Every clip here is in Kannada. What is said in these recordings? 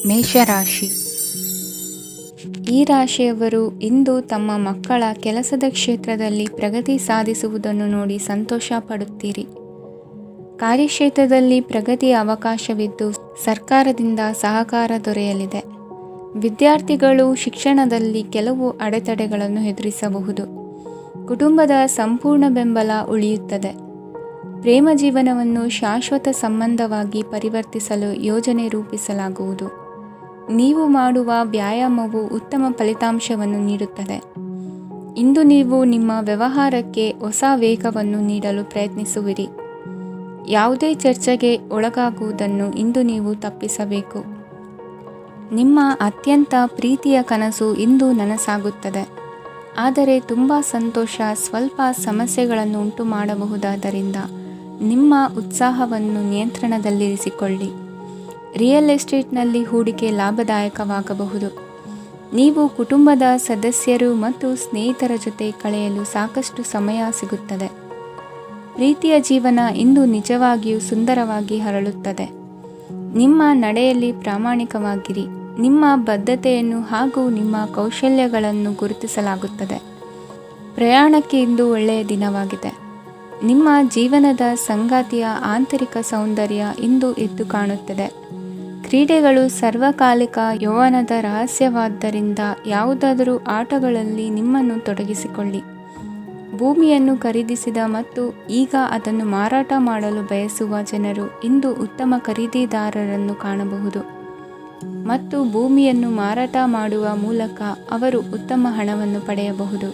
ಮೇಷರಾಶಿ. ಈ ರಾಶಿಯವರು ಇಂದು ತಮ್ಮ ಮಕ್ಕಳ ಕೆಲಸದ ಕ್ಷೇತ್ರದಲ್ಲಿ ಪ್ರಗತಿ ಸಾಧಿಸುವುದನ್ನು ನೋಡಿ ಸಂತೋಷ ಪಡುತ್ತೀರಿ. ಕಾರ್ಯಕ್ಷೇತ್ರದಲ್ಲಿ ಪ್ರಗತಿಯ ಅವಕಾಶವಿದ್ದು ಸರ್ಕಾರದಿಂದ ಸಹಕಾರ ದೊರೆಯಲಿದೆ. ವಿದ್ಯಾರ್ಥಿಗಳು ಶಿಕ್ಷಣದಲ್ಲಿ ಕೆಲವು ಅಡೆತಡೆಗಳನ್ನು ಎದುರಿಸಬಹುದು. ಕುಟುಂಬದ ಸಂಪೂರ್ಣ ಬೆಂಬಲ ಉಳಿಯುತ್ತದೆ. ಪ್ರೇಮ ಜೀವನವನ್ನು ಶಾಶ್ವತ ಸಂಬಂಧವಾಗಿ ಪರಿವರ್ತಿಸಲು ಯೋಜನೆ ರೂಪಿಸಲಾಗುವುದು. ನೀವು ಮಾಡುವ ವ್ಯಾಯಾಮವು ಉತ್ತಮ ಫಲಿತಾಂಶವನ್ನು ನೀಡುತ್ತದೆ. ಇಂದು ನೀವು ನಿಮ್ಮ ವ್ಯವಹಾರಕ್ಕೆ ಹೊಸ ವೇಗವನ್ನು ನೀಡಲು ಪ್ರಯತ್ನಿಸುವಿರಿ. ಯಾವುದೇ ಚರ್ಚೆಗೆ ಒಳಗಾಗುವುದನ್ನು ಇಂದು ನೀವು ತಪ್ಪಿಸಬೇಕು. ನಿಮ್ಮ ಅತ್ಯಂತ ಪ್ರೀತಿಯ ಕನಸು ಇಂದು ನನಸಾಗುತ್ತದೆ. ಆದರೆ ತುಂಬ ಸಂತೋಷ ಸ್ವಲ್ಪ ಸಮಸ್ಯೆಗಳನ್ನು ಉಂಟು ಮಾಡಬಹುದಾದ್ದರಿಂದ ನಿಮ್ಮ ಉತ್ಸಾಹವನ್ನು ನಿಯಂತ್ರಣದಲ್ಲಿರಿಸಿಕೊಳ್ಳಿ. ರಿಯಲ್ ಎಸ್ಟೇಟ್ನಲ್ಲಿ ಹೂಡಿಕೆ ಲಾಭದಾಯಕವಾಗಬಹುದು. ನೀವು ಕುಟುಂಬದ ಸದಸ್ಯರು ಮತ್ತು ಸ್ನೇಹಿತರ ಜೊತೆ ಕಳೆಯಲು ಸಾಕಷ್ಟು ಸಮಯ ಸಿಗುತ್ತದೆ. ಪ್ರೀತಿಯ ಜೀವನ ಇಂದು ನಿಜವಾಗಿಯೂ ಸುಂದರವಾಗಿ ಹರಳುತ್ತದೆ. ನಿಮ್ಮ ನಡೆಯಲ್ಲಿ ಪ್ರಾಮಾಣಿಕವಾಗಿರಿ. ನಿಮ್ಮ ಬದ್ಧತೆಯನ್ನು ಹಾಗೂ ನಿಮ್ಮ ಕೌಶಲ್ಯಗಳನ್ನು ಗುರುತಿಸಲಾಗುತ್ತದೆ. ಪ್ರಯಾಣಕ್ಕೆ ಇಂದು ಒಳ್ಳೆಯ ದಿನವಾಗಿದೆ. ನಿಮ್ಮ ಜೀವನದ ಸಂಗಾತಿಯ ಆಂತರಿಕ ಸೌಂದರ್ಯ ಇಂದು ಎದ್ದು ಕಾಣುತ್ತದೆ. ಕ್ರೀಡೆಗಳು ಸರ್ವಕಾಲಿಕ ಯೌವನದ ರಹಸ್ಯವಾದ್ದರಿಂದ ಯಾವುದಾದರೂ ಆಟಗಳಲ್ಲಿ ನಿಮ್ಮನ್ನು ತೊಡಗಿಸಿಕೊಳ್ಳಿ. ಭೂಮಿಯನ್ನು ಖರೀದಿಸಿದ ಮತ್ತು ಈಗ ಅದನ್ನು ಮಾರಾಟ ಮಾಡಲು ಬಯಸುವ ಜನರು ಇಂದು ಉತ್ತಮ ಖರೀದಿದಾರರನ್ನು ಕಾಣಬಹುದು ಮತ್ತು ಭೂಮಿಯನ್ನು ಮಾರಾಟ ಮಾಡುವ ಮೂಲಕ ಅವರು ಉತ್ತಮ ಹಣವನ್ನು ಪಡೆಯಬಹುದು.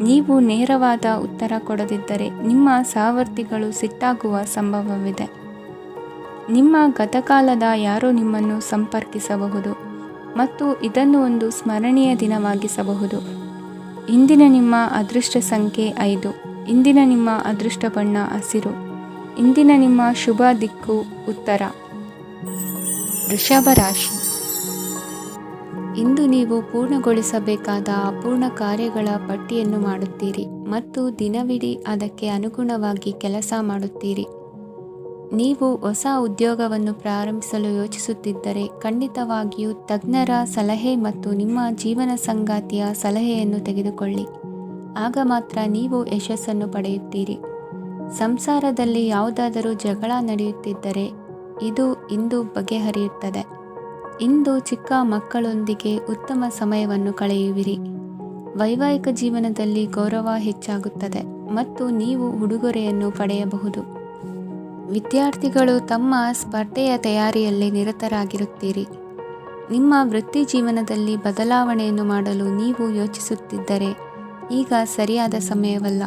ನೀವು ನೇರವಾದ ಉತ್ತರ ಕೊಡದಿದ್ದರೆ ನಿಮ್ಮ ಸಹವರ್ತಿಗಳು ಸಿಟ್ಟಾಗುವ ಸಂಭವವಿದೆ. ನಿಮ್ಮ ಗತಕಾಲದ ಯಾರೋ ನಿಮ್ಮನ್ನು ಸಂಪರ್ಕಿಸಬಹುದು ಮತ್ತು ಇದನ್ನು ಒಂದು ಸ್ಮರಣೀಯ ದಿನವಾಗಿಸಬಹುದು. ಇಂದಿನ ನಿಮ್ಮ ಅದೃಷ್ಟ ಸಂಖ್ಯೆ 5. ಇಂದಿನ ನಿಮ್ಮ ಅದೃಷ್ಟ ಬಣ್ಣ ಹಸಿರು. ಇಂದಿನ ನಿಮ್ಮ ಶುಭ ದಿಕ್ಕು ಉತ್ತರ. ವೃಷಭ ರಾಶಿ. ಇಂದು ನೀವು ಪೂರ್ಣಗೊಳಿಸಬೇಕಾದ ಅಪೂರ್ಣ ಕಾರ್ಯಗಳ ಪಟ್ಟಿಯನ್ನು ಮಾಡುತ್ತೀರಿ ಮತ್ತು ದಿನವಿಡೀ ಅದಕ್ಕೆ ಅನುಗುಣವಾಗಿ ಕೆಲಸ ಮಾಡುತ್ತೀರಿ. ನೀವು ಹೊಸ ಉದ್ಯೋಗವನ್ನು ಪ್ರಾರಂಭಿಸಲು ಯೋಚಿಸುತ್ತಿದ್ದರೆ ಖಂಡಿತವಾಗಿಯೂ ತಜ್ಞರ ಸಲಹೆ ಮತ್ತು ನಿಮ್ಮ ಜೀವನ ಸಂಗಾತಿಯ ಸಲಹೆಯನ್ನು ತೆಗೆದುಕೊಳ್ಳಿ. ಆಗ ಮಾತ್ರ ನೀವು ಯಶಸ್ಸನ್ನು ಪಡೆಯುತ್ತೀರಿ. ಸಂಸಾರದಲ್ಲಿ ಯಾವುದಾದರೂ ಜಗಳ ನಡೆಯುತ್ತಿದ್ದರೆ ಇದು ಇಂದು ಬಗೆಹರಿಯುತ್ತದೆ. ಇಂದು ಚಿಕ್ಕ ಮಕ್ಕಳೊಂದಿಗೆ ಉತ್ತಮ ಸಮಯವನ್ನು ಕಳೆಯುವಿರಿ. ವೈವಾಹಿಕ ಜೀವನದಲ್ಲಿ ಗೌರವ ಹೆಚ್ಚಾಗುತ್ತದೆ ಮತ್ತು ನೀವು ಉಡುಗೊರೆಯನ್ನು ಪಡೆಯಬಹುದು. ವಿದ್ಯಾರ್ಥಿಗಳು ತಮ್ಮ ಸ್ಪರ್ಧೆಯ ತಯಾರಿಯಲ್ಲಿ ನಿರತರಾಗಿರುತ್ತೀರಿ. ನಿಮ್ಮ ವೃತ್ತಿ ಜೀವನದಲ್ಲಿ ಬದಲಾವಣೆಯನ್ನು ಮಾಡಲು ನೀವು ಯೋಚಿಸುತ್ತಿದ್ದರೆ ಈಗ ಸರಿಯಾದ ಸಮಯವಲ್ಲ.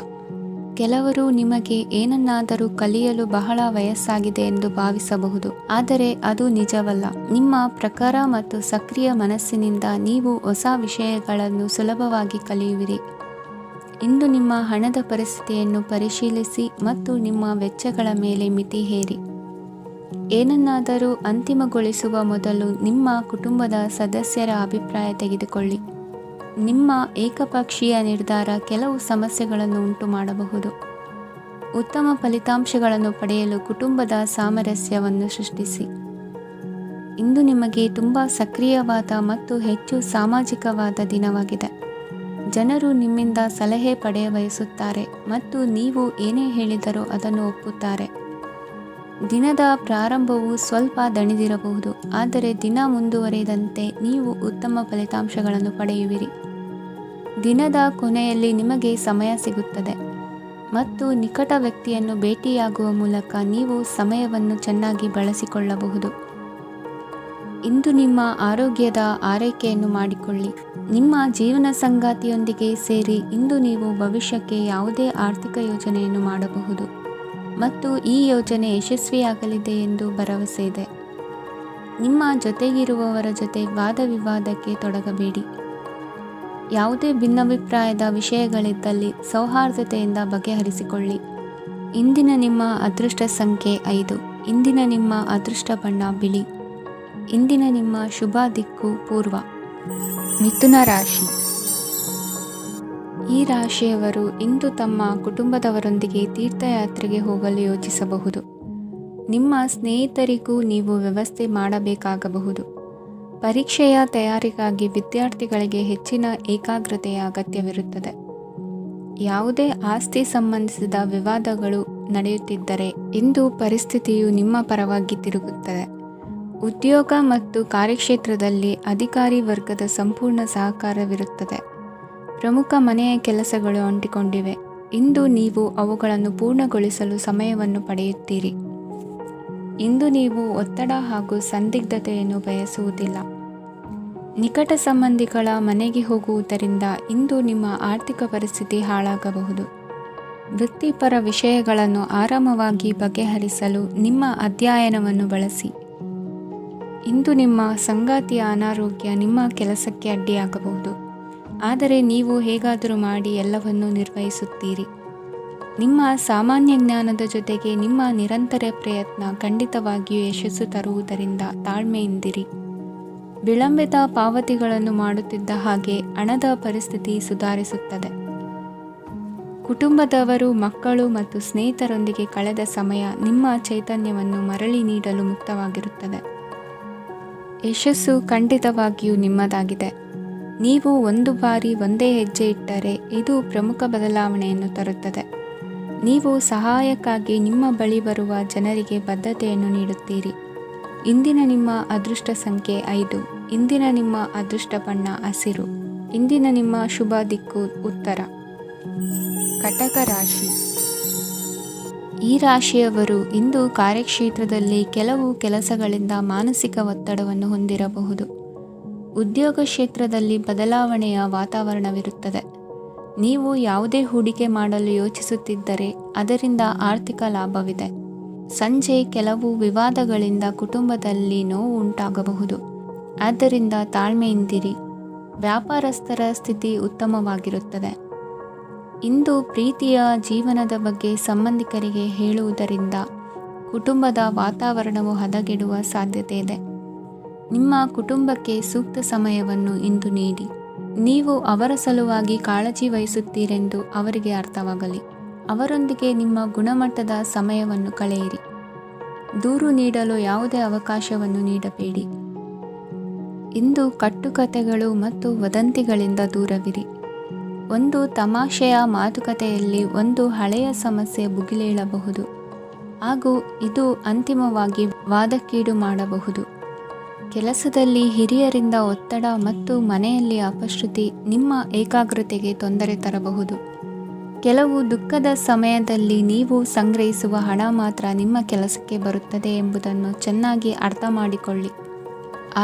ಕೆಲವರು ನಿಮಗೆ ಏನನ್ನಾದರೂ ಕಲಿಯಲು ಬಹಳ ವಯಸ್ಸಾಗಿದೆ ಎಂದು ಭಾವಿಸಬಹುದು, ಆದರೆ ಅದು ನಿಜವಲ್ಲ. ನಿಮ್ಮ ಪ್ರಖರ ಮತ್ತು ಸಕ್ರಿಯ ಮನಸ್ಸಿನಿಂದ ನೀವು ಹೊಸ ವಿಷಯಗಳನ್ನು ಸುಲಭವಾಗಿ ಕಲಿಯುವಿರಿ. ಇಂದು ನಿಮ್ಮ ಹಣದ ಪರಿಸ್ಥಿತಿಯನ್ನು ಪರಿಶೀಲಿಸಿ ಮತ್ತು ನಿಮ್ಮ ವೆಚ್ಚಗಳ ಮೇಲೆ ಮಿತಿ ಹೇರಿ. ಏನನ್ನಾದರೂ ಅಂತಿಮಗೊಳಿಸುವ ಮೊದಲು ನಿಮ್ಮ ಕುಟುಂಬದ ಸದಸ್ಯರ ಅಭಿಪ್ರಾಯ ತೆಗೆದುಕೊಳ್ಳಿ. ನಿಮ್ಮ ಏಕಪಕ್ಷೀಯ ನಿರ್ಧಾರ ಕೆಲವು ಸಮಸ್ಯೆಗಳನ್ನು ಉಂಟು ಮಾಡಬಹುದು. ಉತ್ತಮ ಫಲಿತಾಂಶಗಳನ್ನು ಪಡೆಯಲು ಕುಟುಂಬದ ಸಾಮರಸ್ಯವನ್ನು ಸೃಷ್ಟಿಸಿ. ಇಂದು ನಿಮಗೆ ತುಂಬ ಸಕ್ರಿಯವಾದ ಮತ್ತು ಹೆಚ್ಚು ಸಾಮಾಜಿಕವಾದ ದಿನವಾಗಿದೆ. ಜನರು ನಿಮ್ಮಿಂದ ಸಲಹೆ ಪಡೆಯ ಬಯಸುತ್ತಾರೆ ಮತ್ತು ನೀವು ಏನೇ ಹೇಳಿದರೂ ಅದನ್ನು ಒಪ್ಪುತ್ತಾರೆ. ದಿನದ ಪ್ರಾರಂಭವು ಸ್ವಲ್ಪ ದಣಿದಿರಬಹುದು, ಆದರೆ ದಿನ ಮುಂದುವರಿದಂತೆ ನೀವು ಉತ್ತಮ ಫಲಿತಾಂಶಗಳನ್ನು ಪಡೆಯುವಿರಿ. ದಿನದ ಕೊನೆಯಲ್ಲಿ ನಿಮಗೆ ಸಮಯ ಸಿಗುತ್ತದೆ ಮತ್ತು ನಿಕಟ ವ್ಯಕ್ತಿಯನ್ನು ಭೇಟಿಯಾಗುವ ಮೂಲಕ ನೀವು ಸಮಯವನ್ನು ಚೆನ್ನಾಗಿ ಬಳಸಿಕೊಳ್ಳಬಹುದು. ಇಂದು ನಿಮ್ಮ ಆರೋಗ್ಯದ ಆರೈಕೆಯನ್ನು ಮಾಡಿಕೊಳ್ಳಿ. ನಿಮ್ಮ ಜೀವನ ಸಂಗಾತಿಯೊಂದಿಗೆ ಸೇರಿ ಇಂದು ನೀವು ಭವಿಷ್ಯಕ್ಕೆ ಯಾವುದೇ ಆರ್ಥಿಕ ಯೋಜನೆಯನ್ನು ಮಾಡಬಹುದು ಮತ್ತು ಈ ಯೋಜನೆ ಯಶಸ್ವಿಯಾಗಲಿದೆ ಎಂದು ಭರವಸೆ ಇದೆ. ನಿಮ್ಮ ಜೊತೆಗಿರುವವರ ಜೊತೆ ವಾದ ವಿವಾದಕ್ಕೆ ತೊಡಗಬೇಡಿ. ಯಾವುದೇ ಭಿನ್ನಾಭಿಪ್ರಾಯದ ವಿಷಯಗಳಿದ್ದಲ್ಲಿ ಸೌಹಾರ್ದತೆಯಿಂದ ಬಗೆಹರಿಸಿಕೊಳ್ಳಿ. ಇಂದಿನ ನಿಮ್ಮ ಅದೃಷ್ಟ ಸಂಖ್ಯೆ 5. ಇಂದಿನ ನಿಮ್ಮ ಅದೃಷ್ಟ ಬಣ್ಣ ಬಿಳಿ. ಇಂದಿನ ನಿಮ್ಮ ಶುಭ ದಿಕ್ಕು ಪೂರ್ವ. ಮಿಥುನ ರಾಶಿ. ಈ ರಾಶಿಯವರು ಇಂದು ತಮ್ಮ ಕುಟುಂಬದವರೊಂದಿಗೆ ತೀರ್ಥಯಾತ್ರೆಗೆ ಹೋಗಲು ಯೋಚಿಸಬಹುದು. ನಿಮ್ಮ ಸ್ನೇಹಿತರಿಗೂ ನೀವು ವ್ಯವಸ್ಥೆ ಮಾಡಬೇಕಾಗಬಹುದು. ಪರೀಕ್ಷೆಯ ತಯಾರಿಗಾಗಿ ವಿದ್ಯಾರ್ಥಿಗಳಿಗೆ ಹೆಚ್ಚಿನ ಏಕಾಗ್ರತೆಯ ಅಗತ್ಯವಿರುತ್ತದೆ. ಯಾವುದೇ ಆಸ್ತಿ ಸಂಬಂಧಿಸಿದ ವಿವಾದಗಳು ನಡೆಯುತ್ತಿದ್ದರೆ ಇಂದು ಪರಿಸ್ಥಿತಿಯು ನಿಮ್ಮ ಪರವಾಗಿ ತಿರುಗುತ್ತದೆ. ಉದ್ಯೋಗ ಮತ್ತು ಕಾರ್ಯಕ್ಷೇತ್ರದಲ್ಲಿ ಅಧಿಕಾರಿ ವರ್ಗದ ಸಂಪೂರ್ಣ ಸಹಕಾರವಿರುತ್ತದೆ. ಪ್ರಮುಖ ಮನೆಯ ಕೆಲಸಗಳು ಅಂಟಿಕೊಂಡಿವೆ. ಇಂದು ನೀವು ಅವುಗಳನ್ನು ಪೂರ್ಣಗೊಳಿಸಲು ಸಮಯವನ್ನು ಪಡೆಯುತ್ತೀರಿ. ಇಂದು ನೀವು ಒತ್ತಡ ಹಾಗೂ ಸಂದಿಗ್ಧತೆಯನ್ನು ಬಯಸುವುದಿಲ್ಲ. ನಿಕಟ ಸಂಬಂಧಿಗಳ ಮನೆಗೆ ಹೋಗುವುದರಿಂದ ಇಂದು ನಿಮ್ಮ ಆರ್ಥಿಕ ಪರಿಸ್ಥಿತಿ ಹಾಳಾಗಬಹುದು. ವೃತ್ತಿಪರ ವಿಷಯಗಳನ್ನು ಆರಾಮವಾಗಿ ಬಗೆಹರಿಸಲು ನಿಮ್ಮ ಅಧ್ಯಯನವನ್ನು ಬಳಸಿ. ಇಂದು ನಿಮ್ಮ ಸಂಗಾತಿಯ ಅನಾರೋಗ್ಯ ನಿಮ್ಮ ಕೆಲಸಕ್ಕೆ ಅಡ್ಡಿಯಾಗಬಹುದು, ಆದರೆ ನೀವು ಹೇಗಾದರೂ ಮಾಡಿ ಎಲ್ಲವನ್ನೂ ನಿರ್ವಹಿಸುತ್ತೀರಿ. ನಿಮ್ಮ ಸಾಮಾನ್ಯ ಜ್ಞಾನದ ಜೊತೆಗೆ ನಿಮ್ಮ ನಿರಂತರ ಪ್ರಯತ್ನ ಖಂಡಿತವಾಗಿಯೂ ಯಶಸ್ಸು ತರುವುದರಿಂದ ತಾಳ್ಮೆಯಿಂದಿರಿ. ವಿಳಂಬಿತ ಪಾವತಿಗಳನ್ನು ಮಾಡುತ್ತಿದ್ದ ಹಾಗೆ ಹಣದ ಪರಿಸ್ಥಿತಿ ಸುಧಾರಿಸುತ್ತದೆ. ಕುಟುಂಬದವರು, ಮಕ್ಕಳು ಮತ್ತು ಸ್ನೇಹಿತರೊಂದಿಗೆ ಕಳೆದ ಸಮಯ ನಿಮ್ಮ ಚೈತನ್ಯವನ್ನು ಮರಳಿ ನೀಡಲು ಮುಕ್ತವಾಗಿರುತ್ತದೆ. ಯಶಸ್ಸು ಖಂಡಿತವಾಗಿಯೂ ನಿಮ್ಮದಾಗಿದೆ. ನೀವು ಒಂದು ಬಾರಿ ಒಂದೇ ಹೆಜ್ಜೆ ಇಟ್ಟರೆ ಇದು ಪ್ರಮುಖ ಬದಲಾವಣೆಯನ್ನು ತರುತ್ತದೆ. ನೀವು ಸಹಾಯಕ್ಕಾಗಿ ನಿಮ್ಮ ಬಳಿ ಬರುವ ಜನರಿಗೆ ಬದ್ಧತೆಯನ್ನು ನೀಡುತ್ತೀರಿ. ಇಂದಿನ ನಿಮ್ಮ ಅದೃಷ್ಟ ಸಂಖ್ಯೆ 5. ಇಂದಿನ ನಿಮ್ಮ ಅದೃಷ್ಟ ಬಣ್ಣ ಹಸಿರು. ಇಂದಿನ ನಿಮ್ಮ ಶುಭ ದಿಕ್ಕು ಉತ್ತರ. ಕಟಕ ರಾಶಿ. ಈ ರಾಶಿಯವರು ಇಂದು ಕಾರ್ಯಕ್ಷೇತ್ರದಲ್ಲಿ ಕೆಲವು ಕೆಲಸಗಳಿಂದ ಮಾನಸಿಕ ಒತ್ತಡವನ್ನು ಹೊಂದಿರಬಹುದು. ಉದ್ಯೋಗ ಕ್ಷೇತ್ರದಲ್ಲಿ ಬದಲಾವಣೆಯ ವಾತಾವರಣವಿರುತ್ತದೆ. ನೀವು ಯಾವುದೇ ಹೂಡಿಕೆ ಮಾಡಲು ಯೋಚಿಸುತ್ತಿದ್ದರೆ ಅದರಿಂದ ಆರ್ಥಿಕ ಲಾಭವಿದೆ. ಸಂಜೆ ಕೆಲವು ವಿವಾದಗಳಿಂದ ಕುಟುಂಬದಲ್ಲಿ ನೋವು ಉಂಟಾಗಬಹುದು, ಆದ್ದರಿಂದ ತಾಳ್ಮೆಯಿಂದಿರಿ. ವ್ಯಾಪಾರಸ್ಥರ ಸ್ಥಿತಿ ಉತ್ತಮವಾಗಿರುತ್ತದೆ. ಇಂದು ಪ್ರೀತಿಯ ಜೀವನದ ಬಗ್ಗೆ ಸಂಬಂಧಿಕರಿಗೆ ಹೇಳುವುದರಿಂದ ಕುಟುಂಬದ ವಾತಾವರಣವು ಹದಗೆಡುವ ಸಾಧ್ಯತೆ ಇದೆ. ನಿಮ್ಮ ಕುಟುಂಬಕ್ಕೆ ಸೂಕ್ತ ಸಮಯವನ್ನು ಇಂದು ನೀಡಿ. ನೀವು ಅವರ ಸಲುವಾಗಿ ಕಾಳಜಿ ವಹಿಸುತ್ತೀರೆಂದು ಅವರಿಗೆ ಅರ್ಥವಾಗಲಿ. ಅವರೊಂದಿಗೆ ನಿಮ್ಮ ಗುಣಮಟ್ಟದ ಸಮಯವನ್ನು ಕಳೆಯಿರಿ. ದೂರು ನೀಡಲು ಯಾವುದೇ ಅವಕಾಶವನ್ನು ನೀಡಬೇಡಿ. ಇಂದು ಕಟ್ಟುಕತೆಗಳು ಮತ್ತು ವದಂತಿಗಳಿಂದ ದೂರವಿರಿ. ಒಂದು ತಮಾಷೆಯ ಮಾತುಕತೆಯಲ್ಲಿ ಒಂದು ಹಳೆಯ ಸಮಸ್ಯೆ ಭುಗಿಲೇಳಬಹುದು ಹಾಗೂ ಇದು ಅಂತಿಮವಾಗಿ ವಾದಕ್ಕೀಡು ಮಾಡಬಹುದು. ಕೆಲಸದಲ್ಲಿ ಹಿರಿಯರಿಂದ ಒತ್ತಡ ಮತ್ತು ಮನೆಯಲ್ಲಿ ಅಪಶ್ರುತಿ ನಿಮ್ಮ ಏಕಾಗ್ರತೆಗೆ ತೊಂದರೆ ತರಬಹುದು. ಕೆಲವು ದುಃಖದ ಸಮಯದಲ್ಲಿ ನೀವು ಸಂಗ್ರಹಿಸುವ ಹಣ ಮಾತ್ರ ನಿಮ್ಮ ಕೆಲಸಕ್ಕೆ ಬರುತ್ತದೆ ಎಂಬುದನ್ನು ಚೆನ್ನಾಗಿ ಅರ್ಥ ಮಾಡಿಕೊಳ್ಳಿ.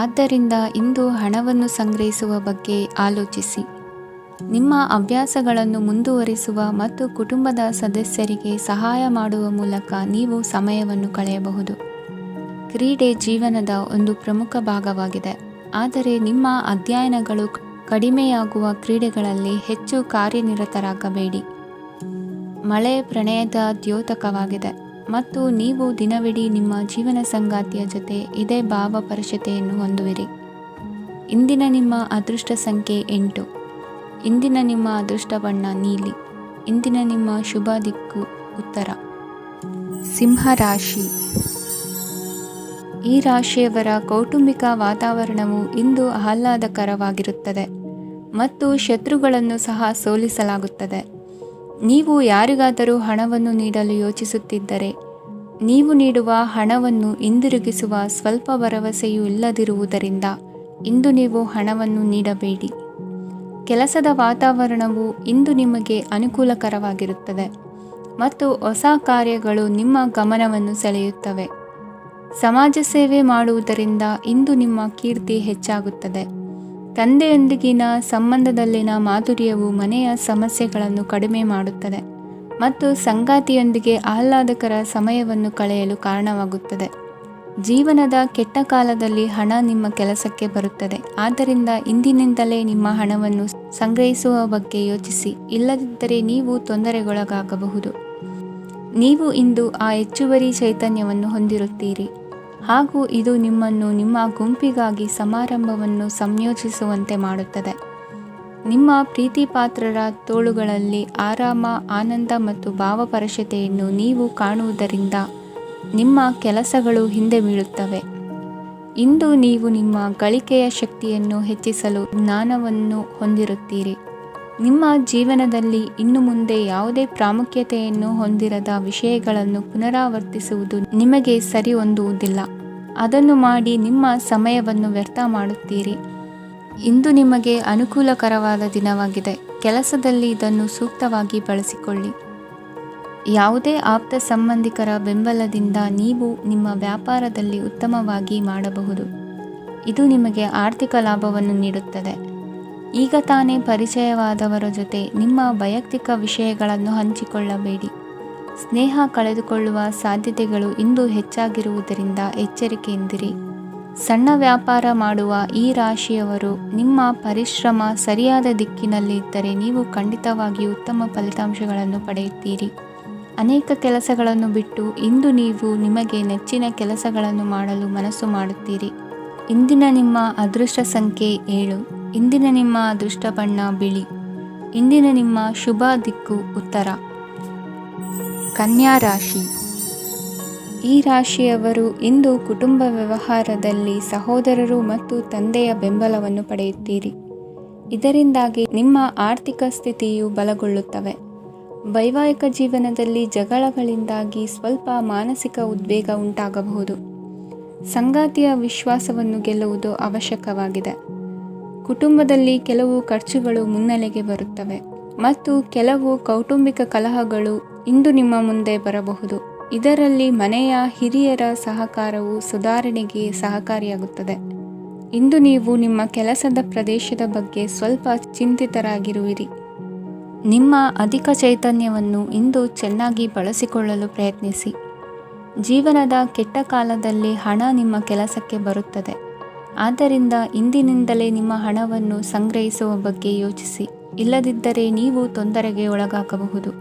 ಆದ್ದರಿಂದ ಇಂದು ಹಣವನ್ನು ಸಂಗ್ರಹಿಸುವ ಬಗ್ಗೆ ಆಲೋಚಿಸಿ. ನಿಮ್ಮ ಹವ್ಯಾಸಗಳನ್ನು ಮುಂದುವರಿಸುವ ಮತ್ತು ಕುಟುಂಬದ ಸದಸ್ಯರಿಗೆ ಸಹಾಯ ಮಾಡುವ ಮೂಲಕ ನೀವು ಸಮಯವನ್ನು ಕಳೆಯಬಹುದು. ಕ್ರೀಡೆ ಜೀವನದ ಒಂದು ಪ್ರಮುಖ ಭಾಗವಾಗಿದೆ, ಆದರೆ ನಿಮ್ಮ ಅಧ್ಯಯನಗಳು ಕಡಿಮೆಯಾಗುವ ಕ್ರೀಡೆಗಳಲ್ಲಿ ಹೆಚ್ಚು ಕಾರ್ಯನಿರತರಾಗಬೇಡಿ. ಮಳೆ ಪ್ರಣಯದ ದ್ಯೋತಕವಾಗಿದೆ ಮತ್ತು ನೀವು ದಿನವಿಡೀ ನಿಮ್ಮ ಜೀವನ ಸಂಗಾತಿಯ ಜೊತೆ ಇದೇ ಭಾವಪರಶತೆಯನ್ನು ಹೊಂದುವಿರಿ. ಇಂದಿನ ನಿಮ್ಮ ಅದೃಷ್ಟ ಸಂಖ್ಯೆ 8. ಇಂದಿನ ನಿಮ್ಮ ಅದೃಷ್ಟ ಬಣ್ಣ ನೀಲಿ. ಇಂದಿನ ನಿಮ್ಮ ಶುಭ ದಿಕ್ಕು ಉತ್ತರ. ಸಿಂಹರಾಶಿ. ಈ ರಾಶಿಯವರ ಕೌಟುಂಬಿಕ ವಾತಾವರಣವು ಇಂದು ಆಹ್ಲಾದಕರವಾಗಿರುತ್ತದೆ ಮತ್ತು ಶತ್ರುಗಳನ್ನು ಸಹ ಸೋಲಿಸಲಾಗುತ್ತದೆ. ನೀವು ಯಾರಿಗಾದರೂ ಹಣವನ್ನು ನೀಡಲು ಯೋಚಿಸುತ್ತಿದ್ದರೆ ನೀವು ನೀಡುವ ಹಣವನ್ನು ಹಿಂದಿರುಗಿಸುವ ಸ್ವಲ್ಪ ಭರವಸೆಯೂ ಇಲ್ಲದಿರುವುದರಿಂದ ಇಂದು ನೀವು ಹಣವನ್ನು ನೀಡಬೇಡಿ. ಕೆಲಸದ ವಾತಾವರಣವು ಇಂದು ನಿಮಗೆ ಅನುಕೂಲಕರವಾಗಿರುತ್ತದೆ ಮತ್ತು ಹೊಸ ಕಾರ್ಯಗಳು ನಿಮ್ಮ ಗಮನವನ್ನು ಸೆಳೆಯುತ್ತವೆ. ಸಮಾಜ ಸೇವೆ ಮಾಡುವುದರಿಂದ ಇಂದು ನಿಮ್ಮ ಕೀರ್ತಿ ಹೆಚ್ಚಾಗುತ್ತದೆ. ತಂದೆಯೊಂದಿಗಿನ ಸಂಬಂಧದಲ್ಲಿನ ಮಾಧುರ್ಯವು ಮನೆಯ ಸಮಸ್ಯೆಗಳನ್ನು ಕಡಿಮೆ ಮಾಡುತ್ತದೆ ಮತ್ತು ಸಂಗಾತಿಯೊಂದಿಗೆ ಆಹ್ಲಾದಕರ ಸಮಯವನ್ನು ಕಳೆಯಲು ಕಾರಣವಾಗುತ್ತದೆ. ಜೀವನದ ಕೆಟ್ಟ ಕಾಲದಲ್ಲಿ ಹಣ ನಿಮ್ಮ ಕೆಲಸಕ್ಕೆ ಬರುತ್ತದೆ, ಆದ್ದರಿಂದ ಇಂದಿನಿಂದಲೇ ನಿಮ್ಮ ಹಣವನ್ನು ಸಂಗ್ರಹಿಸುವ ಬಗ್ಗೆ ಯೋಚಿಸಿ, ಇಲ್ಲದಿದ್ದರೆ ನೀವು ತೊಂದರೆಗೊಳಗಾಗಬಹುದು. ನೀವು ಇಂದು ಆ ಹೆಚ್ಚುವರಿ ಚೈತನ್ಯವನ್ನು ಹೊಂದಿರುತ್ತೀರಿ ಹಾಗೂ ಇದು ನಿಮ್ಮನ್ನು ನಿಮ್ಮ ಗುಂಪಿಗಾಗಿ ಸಮಾರಂಭವನ್ನು ಸಂಯೋಜಿಸುವಂತೆ ಮಾಡುತ್ತದೆ. ನಿಮ್ಮ ಪ್ರೀತಿಪಾತ್ರರ ತೋಳುಗಳಲ್ಲಿ ಆರಾಮ, ಆನಂದ ಮತ್ತು ಭಾವಪರಶತೆಯನ್ನು ನೀವು ಕಾಣುವುದರಿಂದ ನಿಮ್ಮ ಕೆಲಸಗಳು ಹಿಂದೆ ಬೀಳುತ್ತವೆ. ಇಂದು ನೀವು ನಿಮ್ಮ ಗಳಿಕೆಯ ಶಕ್ತಿಯನ್ನು ಹೆಚ್ಚಿಸಲು ಜ್ಞಾನವನ್ನು ಹೊಂದಿರುತ್ತೀರಿ. ನಿಮ್ಮ ಜೀವನದಲ್ಲಿ ಇನ್ನು ಮುಂದೆ ಯಾವುದೇ ಪ್ರಾಮುಖ್ಯತೆಯನ್ನು ಹೊಂದಿರದ ವಿಷಯಗಳನ್ನು ಪುನರಾವರ್ತಿಸುವುದು ನಿಮಗೆ ಸರಿ ಹೊಂದುವುದಿಲ್ಲ. ಅದನ್ನು ಮಾಡಿ ನಿಮ್ಮ ಸಮಯವನ್ನು ವ್ಯರ್ಥ ಮಾಡುತ್ತೀರಿ. ಇಂದು ನಿಮಗೆ ಅನುಕೂಲಕರವಾದ ದಿನವಾಗಿದೆ. ಕೆಲಸದಲ್ಲಿ ಇದನ್ನು ಸೂಕ್ತವಾಗಿ ಬಳಸಿಕೊಳ್ಳಿ. ಯಾವುದೇ ಆಪ್ತ ಸಂಬಂಧಿಕರ ಬೆಂಬಲದಿಂದ ನೀವು ನಿಮ್ಮ ವ್ಯಾಪಾರದಲ್ಲಿ ಉತ್ತಮವಾಗಿ ಮಾಡಬಹುದು. ಇದು ನಿಮಗೆ ಆರ್ಥಿಕ ಲಾಭವನ್ನು ನೀಡುತ್ತದೆ. ಈಗ ತಾನೇ ಪರಿಚಯವಾದವರ ಜೊತೆ ನಿಮ್ಮ ವೈಯಕ್ತಿಕ ವಿಷಯಗಳನ್ನು ಹಂಚಿಕೊಳ್ಳಬೇಡಿ. ಸ್ನೇಹ ಕಳೆದುಕೊಳ್ಳುವ ಸಾಧ್ಯತೆಗಳು ಇಂದು ಹೆಚ್ಚಾಗಿರುವುದರಿಂದ ಎಚ್ಚರಿಕೆಯಿಂದಿರಿ. ಸಣ್ಣ ವ್ಯಾಪಾರ ಮಾಡುವ ಈ ರಾಶಿಯವರು ನಿಮ್ಮ ಪರಿಶ್ರಮ ಸರಿಯಾದ ದಿಕ್ಕಿನಲ್ಲಿ ಇದ್ದರೆ ನೀವು ಖಂಡಿತವಾಗಿಯೂ ಉತ್ತಮ ಫಲಿತಾಂಶಗಳನ್ನು ಪಡೆಯುತ್ತೀರಿ. ಅನೇಕ ಕೆಲಸಗಳನ್ನು ಬಿಟ್ಟು ಇಂದು ನೀವು ನಿಮಗೆ ನೆಚ್ಚಿನ ಕೆಲಸಗಳನ್ನು ಮಾಡಲು ಮನಸ್ಸು ಮಾಡುತ್ತೀರಿ. ಇಂದಿನ ನಿಮ್ಮ ಅದೃಷ್ಟ ಸಂಖ್ಯೆ 7. ಇಂದಿನ ನಿಮ್ಮ ಅದೃಷ್ಟ ಬಣ್ಣ ಬಿಳಿ. ಇಂದಿನ ನಿಮ್ಮ ಶುಭ ದಿಕ್ಕು ಉತ್ತರ. ಕನ್ಯಾ ರಾಶಿ. ಈ ರಾಶಿಯವರು ಇಂದು ಕುಟುಂಬ ವ್ಯವಹಾರದಲ್ಲಿ ಸಹೋದರರು ಮತ್ತು ತಂದೆಯ ಬೆಂಬಲವನ್ನು ಪಡೆಯುತ್ತೀರಿ. ಇದರಿಂದಾಗಿ ನಿಮ್ಮ ಆರ್ಥಿಕ ಸ್ಥಿತಿಯು ಬಲಗೊಳ್ಳುತ್ತವೆ. ವೈವಾಹಿಕ ಜೀವನದಲ್ಲಿ ಜಗಳಗಳಿಂದಾಗಿ ಸ್ವಲ್ಪ ಮಾನಸಿಕ ಉದ್ವೇಗ ಉಂಟಾಗಬಹುದು. ಸಂಗಾತಿಯ ವಿಶ್ವಾಸವನ್ನು ಗೆಲ್ಲುವುದು ಅವಶ್ಯಕವಾಗಿದೆ. ಕುಟುಂಬದಲ್ಲಿ ಕೆಲವು ಖರ್ಚುಗಳು ಮುನ್ನೆಲೆಗೆ ಬರುತ್ತವೆ ಮತ್ತು ಕೆಲವು ಕೌಟುಂಬಿಕ ಕಲಹಗಳು ಇಂದು ನಿಮ್ಮ ಮುಂದೆ ಬರಬಹುದು. ಇದರಲ್ಲಿ ಮನೆಯ ಹಿರಿಯರ ಸಹಕಾರವು ಸುಧಾರಣೆಗೆ ಸಹಕಾರಿಯಾಗುತ್ತದೆ. ಇಂದು ನೀವು ನಿಮ್ಮ ಕೆಲಸದ ಪ್ರದೇಶದ ಬಗ್ಗೆ ಸ್ವಲ್ಪ ಚಿಂತಿತರಾಗಿರುವಿರಿ. ನಿಮ್ಮ ಅಧಿಕ ಚೈತನ್ಯವನ್ನು ಇಂದು ಚೆನ್ನಾಗಿ ಬಳಸಿಕೊಳ್ಳಲು ಪ್ರಯತ್ನಿಸಿ. ಜೀವನದ ಕೆಟ್ಟ ಕಾಲದಲ್ಲಿ ಹಣ ನಿಮ್ಮ ಕೆಲಸಕ್ಕೆ ಬರುತ್ತದೆ. ಆದ್ದರಿಂದ ಇಂದಿನಿಂದಲೇ ನಿಮ್ಮ ಹಣವನ್ನು ಸಂಗ್ರಹಿಸುವ ಬಗ್ಗೆ ಯೋಚಿಸಿ. ಇಲ್ಲದಿದ್ದರೆ ನೀವು ತೊಂದರೆಗೆ ಒಳಗಾಗಬಹುದು.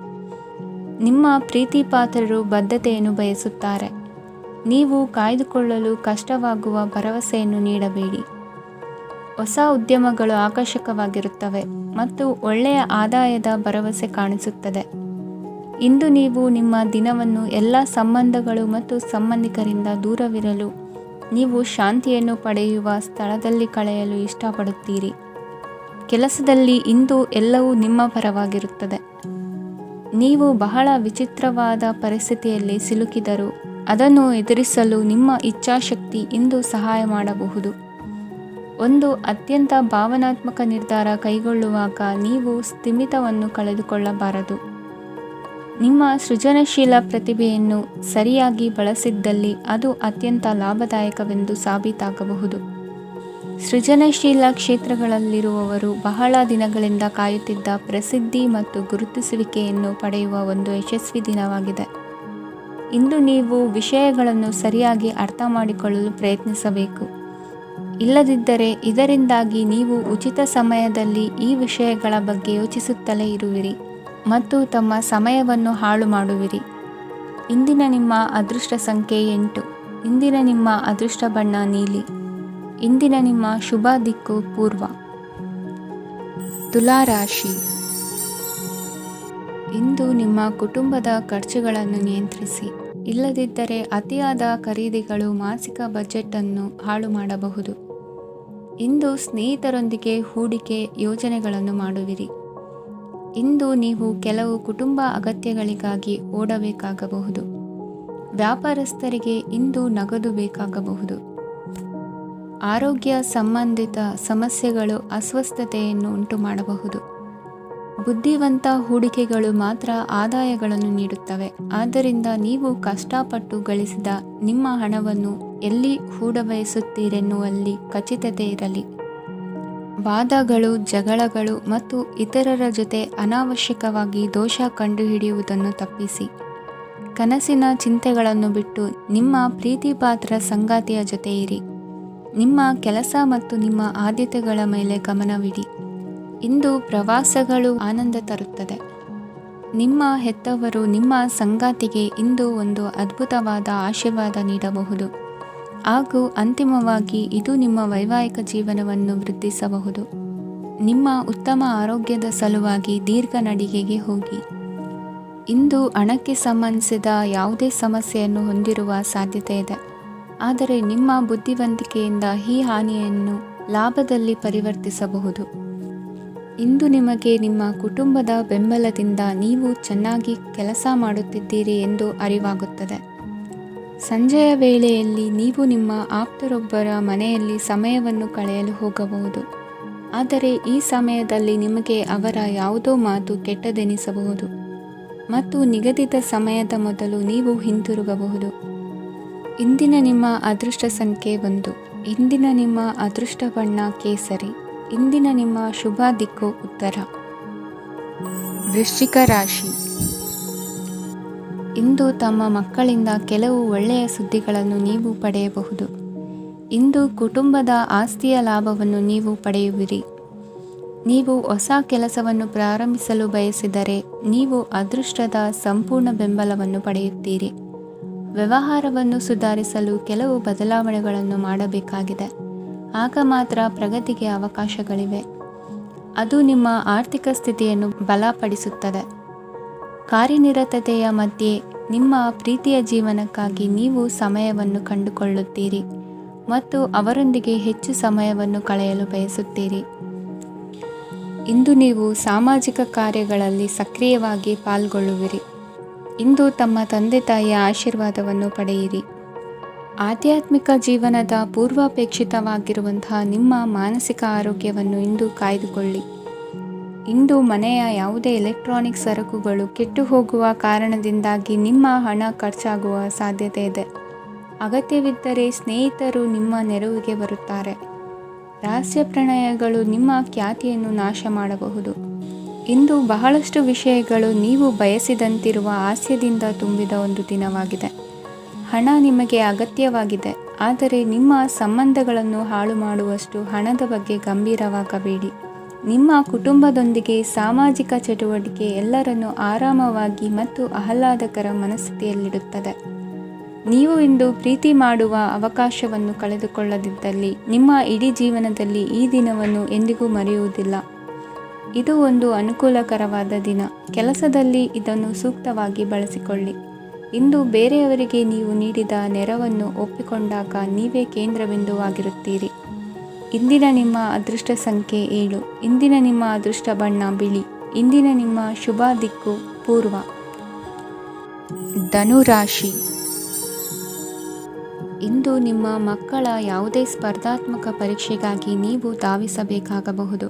ನಿಮ್ಮ ಪ್ರೀತಿ ಪಾತ್ರರು ಬದ್ಧತೆಯನ್ನು ಬಯಸುತ್ತಾರೆ. ನೀವು ಕಾಯ್ದುಕೊಳ್ಳಲು ಕಷ್ಟವಾಗುವ ಭರವಸೆಯನ್ನು ನೀಡಬೇಡಿ. ಹೊಸ ಉದ್ಯಮಗಳು ಆಕರ್ಷಕವಾಗಿರುತ್ತವೆ ಮತ್ತು ಒಳ್ಳೆಯ ಆದಾಯದ ಭರವಸೆ ಕಾಣಿಸುತ್ತದೆ. ಇಂದು ನೀವು ನಿಮ್ಮ ದಿನವನ್ನು ಎಲ್ಲ ಸಂಬಂಧಗಳು ಮತ್ತು ಸಂಬಂಧಿಕರಿಂದ ದೂರವಿರಲು ನೀವು ಶಾಂತಿಯನ್ನು ಪಡೆಯುವ ಸ್ಥಳದಲ್ಲಿ ಕಳೆಯಲು ಇಷ್ಟಪಡುತ್ತೀರಿ. ಕೆಲಸದಲ್ಲಿ ಇಂದು ಎಲ್ಲವೂ ನಿಮ್ಮ ಪರವಾಗಿರುತ್ತದೆ. ನೀವು ಬಹಳ ವಿಚಿತ್ರವಾದ ಪರಿಸ್ಥಿತಿಯಲ್ಲಿ ಸಿಲುಕಿದರೂ ಅದನ್ನು ಎದುರಿಸಲು ನಿಮ್ಮ ಇಚ್ಛಾಶಕ್ತಿ ಇಂದು ಸಹಾಯ ಮಾಡಬಹುದು. ಒಂದು ಅತ್ಯಂತ ಭಾವನಾತ್ಮಕ ನಿರ್ಧಾರ ಕೈಗೊಳ್ಳುವಾಗ ನೀವು ಸ್ಥಿಮಿತವನ್ನು ಕಳೆದುಕೊಳ್ಳಬಾರದು. ನಿಮ್ಮ ಸೃಜನಶೀಲ ಪ್ರತಿಭೆಯನ್ನು ಸರಿಯಾಗಿ ಬಳಸಿದ್ದಲ್ಲಿ ಅದು ಅತ್ಯಂತ ಲಾಭದಾಯಕವೆಂದು ಸಾಬೀತಾಗಬಹುದು. ಸೃಜನಶೀಲ ಕ್ಷೇತ್ರಗಳಲ್ಲಿರುವವರು ಬಹಳ ದಿನಗಳಿಂದ ಕಾಯುತ್ತಿದ್ದ ಪ್ರಸಿದ್ಧಿ ಮತ್ತು ಗುರುತಿಸುವಿಕೆಯನ್ನು ಪಡೆಯುವ ಒಂದು ಯಶಸ್ವಿ ದಿನವಾಗಿದೆ. ಇಂದು ನೀವು ವಿಷಯಗಳನ್ನು ಸರಿಯಾಗಿ ಅರ್ಥ ಮಾಡಿಕೊಳ್ಳಲು ಪ್ರಯತ್ನಿಸಬೇಕು. ಇಲ್ಲದಿದ್ದರೆ ಇದರಿಂದಾಗಿ ನೀವು ಉಚಿತ ಸಮಯದಲ್ಲಿ ಈ ವಿಷಯಗಳ ಬಗ್ಗೆ ಯೋಚಿಸುತ್ತಲೇ ಇರುವಿರಿ ಮತ್ತು ತಮ್ಮ ಸಮಯವನ್ನು ಹಾಳು ಮಾಡುವಿರಿ. ಇಂದಿನ ನಿಮ್ಮ ಅದೃಷ್ಟ ಸಂಖ್ಯೆ 8. ಇಂದಿನ ನಿಮ್ಮ ಅದೃಷ್ಟ ಬಣ್ಣ ನೀಲಿ. ಇಂದಿನ ನಿಮ್ಮ ಶುಭ ದಿಕ್ಕು ಪೂರ್ವ. ತುಲಾ ರಾಶಿ. ಇಂದು ನಿಮ್ಮ ಕುಟುಂಬದ ಖರ್ಚುಗಳನ್ನು ನಿಯಂತ್ರಿಸಿ. ಇಲ್ಲದಿದ್ದರೆ ಅತಿಯಾದ ಖರೀದಿಗಳು ಮಾಸಿಕ ಬಜೆಟ್ ಅನ್ನು ಹಾಳು ಮಾಡಬಹುದು. ಇಂದು ಸ್ನೇಹಿತರೊಂದಿಗೆ ಹೂಡಿಕೆ ಯೋಜನೆಗಳನ್ನು ಮಾಡುವಿರಿ. ಇಂದು ನೀವು ಕೆಲವು ಕುಟುಂಬ ಅಗತ್ಯಗಳಿಗಾಗಿ ಓಡಬೇಕಾಗಬಹುದು. ವ್ಯಾಪಾರಸ್ಥರಿಗೆ ಇಂದು ನಗದು ಬೇಕಾಗಬಹುದು. ಆರೋಗ್ಯ ಸಂಬಂಧಿತ ಸಮಸ್ಯೆಗಳು ಅಸ್ವಸ್ಥತೆಯನ್ನು ಉಂಟುಮಾಡಬಹುದು. ಬುದ್ಧಿವಂತ ಹೂಡಿಕೆಗಳು ಮಾತ್ರ ಆದಾಯಗಳನ್ನು ನೀಡುತ್ತವೆ. ಆದ್ದರಿಂದ ನೀವು ಕಷ್ಟಪಟ್ಟು ಗಳಿಸಿದ ನಿಮ್ಮ ಹಣವನ್ನು ಎಲ್ಲಿ ಹೂಡಬಯಸುತ್ತೀರೆನ್ನುವಲ್ಲಿ ಖಚಿತತೆ ಇರಲಿ. ವಾದಗಳು, ಜಗಳಗಳು ಮತ್ತು ಇತರರ ಜೊತೆ ಅನಾವಶ್ಯಕವಾಗಿ ದೋಷ ಕಂಡುಹಿಡಿಯುವುದನ್ನು ತಪ್ಪಿಸಿ. ಕನಸಿನ ಚಿಂತೆಗಳನ್ನು ಬಿಟ್ಟು ನಿಮ್ಮ ಪ್ರೀತಿಪಾತ್ರ ಸಂಗಾತಿಯ ಜೊತೆ ಇರಿ. ನಿಮ್ಮ ಕೆಲಸ ಮತ್ತು ನಿಮ್ಮ ಆದ್ಯತೆಗಳ ಮೇಲೆ ಗಮನವಿಡಿ. ಇಂದು ಪ್ರವಾಸಗಳು ಆನಂದ ತರುತ್ತದೆ. ನಿಮ್ಮ ಹೆತ್ತವರು ನಿಮ್ಮ ಸಂಗಾತಿಗೆ ಇಂದು ಒಂದು ಅದ್ಭುತವಾದ ಆಶೀರ್ವಾದ ನೀಡಬಹುದು ಹಾಗೂ ಅಂತಿಮವಾಗಿ ಇದು ನಿಮ್ಮ ವೈವಾಹಿಕ ಜೀವನವನ್ನು ವೃದ್ಧಿಸಬಹುದು. ನಿಮ್ಮ ಉತ್ತಮ ಆರೋಗ್ಯದ ಸಲುವಾಗಿ ದೀರ್ಘ ನಡಿಗೆಗೆ ಹೋಗಿ. ಇಂದು ಹಣಕ್ಕೆ ಸಂಬಂಧಿಸಿದ ಯಾವುದೇ ಸಮಸ್ಯೆಯನ್ನು ಹೊಂದಿರುವ ಸಾಧ್ಯತೆ ಇದೆ. ಆದರೆ ನಿಮ್ಮ ಬುದ್ಧಿವಂತಿಕೆಯಿಂದ ಈ ಹಾನಿಯನ್ನು ಲಾಭದಲ್ಲಿ ಪರಿವರ್ತಿಸಬಹುದು. ಇಂದು ನಿಮಗೆ ನಿಮ್ಮ ಕುಟುಂಬದ ಬೆಂಬಲದಿಂದ ನೀವು ಚೆನ್ನಾಗಿ ಕೆಲಸ ಮಾಡುತ್ತಿದ್ದೀರಿ ಎಂದು ಅರಿವಾಗುತ್ತದೆ. ಸಂಜೆಯ ವೇಳೆಯಲ್ಲಿ ನೀವು ನಿಮ್ಮ ಆಪ್ತರೊಬ್ಬರ ಮನೆಯಲ್ಲಿ ಸಮಯವನ್ನು ಕಳೆಯಲು ಹೋಗಬಹುದು. ಆದರೆ ಈ ಸಮಯದಲ್ಲಿ ನಿಮಗೆ ಅವರ ಯಾವುದೋ ಮಾತು ಕೆಟ್ಟದೆನಿಸಬಹುದು ಮತ್ತು ನಿಗದಿತ ಸಮಯದ ಮೊದಲು ನೀವು ಹಿಂತಿರುಗಬಹುದು. ಇಂದಿನ ನಿಮ್ಮ ಅದೃಷ್ಟ ಸಂಖ್ಯೆ 1. ಇಂದಿನ ನಿಮ್ಮ ಅದೃಷ್ಟ ಬಣ್ಣ ಕೇಸರಿ. ಇಂದಿನ ನಿಮ್ಮ ಶುಭ ದಿಕ್ಕು ಉತ್ತರ. ವೃಶ್ಚಿಕ ರಾಶಿ. ಇಂದು ತಮ್ಮ ಮಕ್ಕಳಿಂದ ಕೆಲವು ಒಳ್ಳೆಯ ಸುದ್ದಿಗಳನ್ನು ನೀವು ಪಡೆಯಬಹುದು. ಇಂದು ಕುಟುಂಬದ ಆಸ್ತಿಯ ಲಾಭವನ್ನು ನೀವು ಪಡೆಯುವಿರಿ. ನೀವು ಹೊಸ ಕೆಲಸವನ್ನು ಪ್ರಾರಂಭಿಸಲು ಬಯಸಿದರೆ ನೀವು ಅದೃಷ್ಟದ ಸಂಪೂರ್ಣ ಬೆಂಬಲವನ್ನು ಪಡೆಯುತ್ತೀರಿ. ವ್ಯವಹಾರವನ್ನು ಸುಧಾರಿಸಲು ಕೆಲವು ಬದಲಾವಣೆಗಳನ್ನು ಮಾಡಬೇಕಾಗಿದೆ. ಆಗ ಮಾತ್ರ ಪ್ರಗತಿಗೆ ಅವಕಾಶಗಳಿವೆ. ಅದು ನಿಮ್ಮ ಆರ್ಥಿಕ ಸ್ಥಿತಿಯನ್ನು ಬಲಪಡಿಸುತ್ತದೆ. ಕಾರ್ಯನಿರತತೆಯ ಮಧ್ಯೆ ನಿಮ್ಮ ಪ್ರೀತಿಯ ಜೀವನಕ್ಕಾಗಿ ನೀವು ಸಮಯವನ್ನು ಕಂಡುಕೊಳ್ಳುತ್ತೀರಿ ಮತ್ತು ಅವರೊಂದಿಗೆ ಹೆಚ್ಚು ಸಮಯವನ್ನು ಕಳೆಯಲು ಬಯಸುತ್ತೀರಿ. ಇಂದು ನೀವು ಸಾಮಾಜಿಕ ಕಾರ್ಯಗಳಲ್ಲಿ ಸಕ್ರಿಯವಾಗಿ ಪಾಲ್ಗೊಳ್ಳುವಿರಿ. ಇಂದು ತಮ್ಮ ತಂದೆ ತಾಯಿಯ ಆಶೀರ್ವಾದವನ್ನು ಪಡೆಯಿರಿ. ಆಧ್ಯಾತ್ಮಿಕ ಜೀವನದ ಪೂರ್ವಾಪೇಕ್ಷಿತವಾಗಿರುವಂತಹ ನಿಮ್ಮ ಮಾನಸಿಕ ಆರೋಗ್ಯವನ್ನು ಇಂದು ಕಾಯ್ದುಕೊಳ್ಳಿ. ಇಂದು ಮನೆಯ ಯಾವುದೇ ಎಲೆಕ್ಟ್ರಾನಿಕ್ ಸರಕುಗಳು ಕೆಟ್ಟು ಹೋಗುವ ಕಾರಣದಿಂದಾಗಿ ನಿಮ್ಮ ಹಣ ಖರ್ಚಾಗುವ ಸಾಧ್ಯತೆ ಇದೆ. ಅಗತ್ಯವಿದ್ದರೆ ಸ್ನೇಹಿತರು ನಿಮ್ಮ ನೆರವಿಗೆ ಬರುತ್ತಾರೆ. ರಹಸ್ಯ ಪ್ರಣಯಗಳು ನಿಮ್ಮ ಖ್ಯಾತಿಯನ್ನು ನಾಶ ಮಾಡಬಹುದು. ಇಂದು ಬಹಳಷ್ಟು ವಿಷಯಗಳು ನೀವು ಬಯಸಿದಂತಿರುವ ಹಾಸ್ಯದಿಂದ ತುಂಬಿದ ಒಂದು ದಿನವಾಗಿದೆ. ಹಣ ನಿಮಗೆ ಅಗತ್ಯವಾಗಿದೆ, ಆದರೆ ನಿಮ್ಮ ಸಂಬಂಧಗಳನ್ನು ಹಾಳು ಮಾಡುವಷ್ಟು ಹಣದ ಬಗ್ಗೆ ಗಂಭೀರವಾಗಬೇಡಿ. ನಿಮ್ಮ ಕುಟುಂಬದೊಂದಿಗೆ ಸಾಮಾಜಿಕ ಚಟುವಟಿಕೆ ಎಲ್ಲರನ್ನೂ ಆರಾಮವಾಗಿ ಮತ್ತು ಆಹ್ಲಾದಕರ ಮನಸ್ಥಿತಿಯಲ್ಲಿಡುತ್ತದೆ. ನೀವು ಇಂದು ಪ್ರೀತಿ ಮಾಡುವ ಅವಕಾಶವನ್ನು ಕಳೆದುಕೊಳ್ಳದಿದ್ದಲ್ಲಿ ನಿಮ್ಮ ಇಡೀ ಜೀವನದಲ್ಲಿ ಈ ದಿನವನ್ನು ಎಂದಿಗೂ ಮರೆಯುವುದಿಲ್ಲ. ಇದು ಒಂದು ಅನುಕೂಲಕರವಾದ ದಿನ. ಕೆಲಸದಲ್ಲಿ ಇದನ್ನು ಸೂಕ್ತವಾಗಿ ಬಳಸಿಕೊಳ್ಳಿ. ಇಂದು ಬೇರೆಯವರಿಗೆ ನೀವು ನೀಡಿದ ನೆರವನ್ನು ಒಪ್ಪಿಕೊಂಡಾಗ ನೀವೇ ಕೇಂದ್ರಬಿಂದುವಾಗಿರುತ್ತೀರಿ. ಇಂದಿನ ನಿಮ್ಮ ಅದೃಷ್ಟ ಸಂಖ್ಯೆ 7. ಇಂದಿನ ನಿಮ್ಮ ಅದೃಷ್ಟ ಬಣ್ಣ ಬಿಳಿ. ಇಂದಿನ ನಿಮ್ಮ ಶುಭ ದಿಕ್ಕು ಪೂರ್ವ. ಧನುರಾಶಿ. ಇಂದು ನಿಮ್ಮ ಮಕ್ಕಳ ಯಾವುದೇ ಸ್ಪರ್ಧಾತ್ಮಕ ಪರೀಕ್ಷೆಗಾಗಿ ನೀವು ಧಾವಿಸಬೇಕಾಗಬಹುದು.